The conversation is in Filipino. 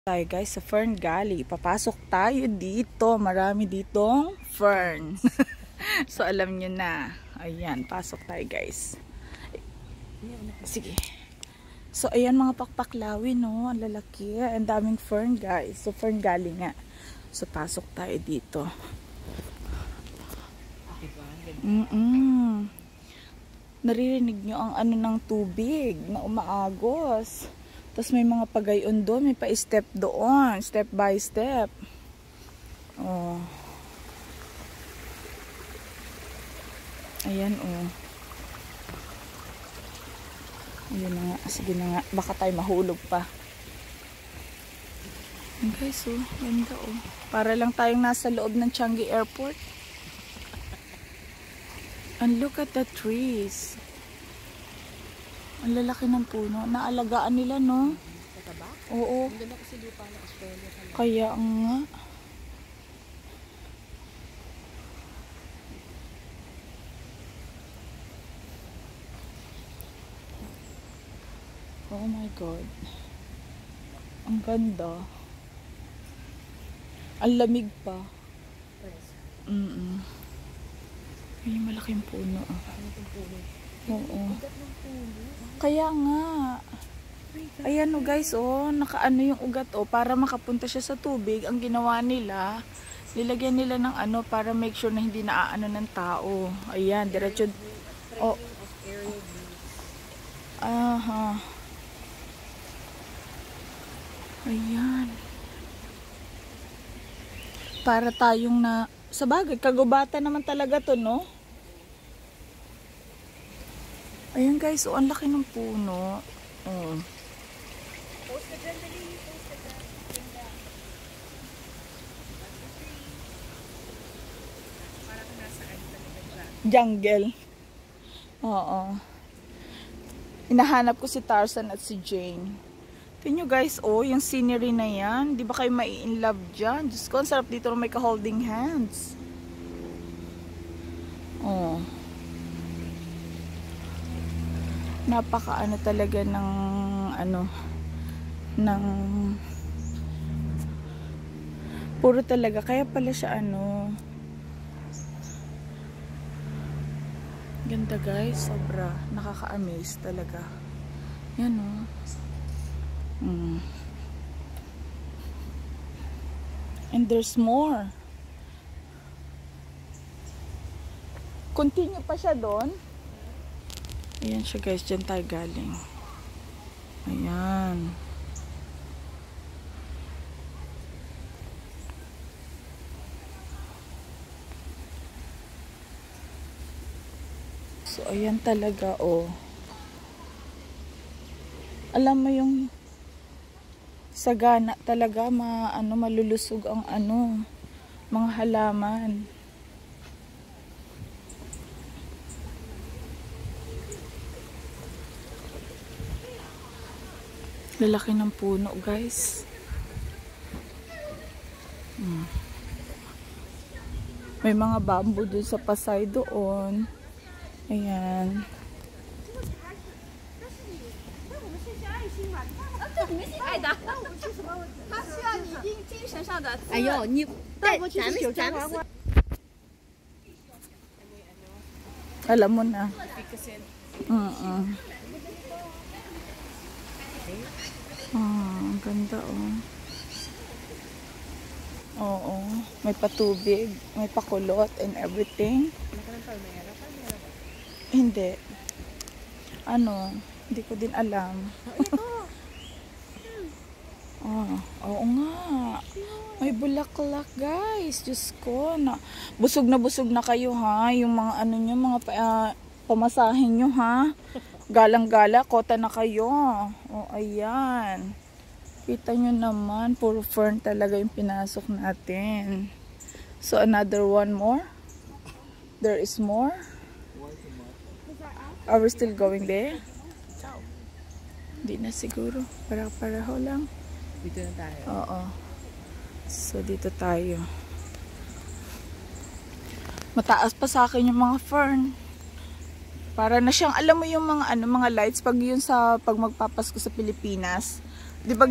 Tayo guys sa Fern Gully. Papasok tayo dito. Marami ditong fern. So alam nyo na. Ayan, pasok tayo guys. Sige. So ayan mga pakpaklawi, no. Ang lalaki. Ang daming fern guys. So Fern Gully nga. So pasok tayo dito. Naririnig nyo ang ano ng tubig na umaagos. Tapos may mga pagayon doon, may pa-step doon, step by step. Oh. Ayan oh. Ayun na nga, sige na nga, baka tayo mahulog pa. Guys oh, ganda oh. Para lang tayong nasa loob ng Changi Airport. And look at the trees. Ang lalaki ng puno. Naalagaan nila, no? Kataba? Oo. Ang ganda kasi lupa na Australia. Kaya nga. Oh my God. Ang ganda. Ang lamig pa. Ay, malaking puno. Oo. Kaya nga. Ayan o guys, oh, nakaano yung ugat oh, para makapunta siya sa tubig. Ang ginawa nila, nilagyan nila ng ano para make sure na hindi naaano ng tao. Ayan, diretso. Oh. Aha. Ayan. Para tayong na, sa bagay, kagubatan naman talaga to, no? Ayan guys, oh, ang laki ng puno. Oh. Jungle. Oo. Hinahanap ko si Tarzan at si Jane. Tingnan nyo guys, oh, yung scenery na yan. Di ba kayo mai-inlove dyan? Diyos ko, ang sarap dito na may ka-holding hands. Oh. Napaka ano talaga ng ano ng puro talaga, kaya pala siya ano ganda guys, sobra nakaka-amaze talaga yan oh. And there's more, continue pa siya doon. Ayan siya guys, dyan tayo galing. Ayan. So ayan talaga oh. Alam mo yung sagana talaga, malulusog ang ano, mga halaman. Lalaki ng puno guys. May mga bamboo dun sa pasay doon. Ayan. Ayo, ni alam mo na. Ang ganda oh. Oo, may patubig, may pakulot and everything. Hindi. Ano, hindi ko din alam. Oh, oo nga. May bulaklak guys. Diyos ko, busog na kayo ha. Yung mga ano nyo, mga pamasahin nyo ha. Galang-gala, kota na kayo. O, ayan. Kita nyo naman, puro fern talaga yung pinasok natin. So, another one more. There is more. Are we still going there? Hindi na siguro. Para-paraho lang. Dito na tayo. Oo. So, dito tayo. Mataas pa sa akin yung mga fern. Para na siyang, alam mo yung mga ano, mga lights pag yun sa pag magpapasko sa Pilipinas. 'Di ba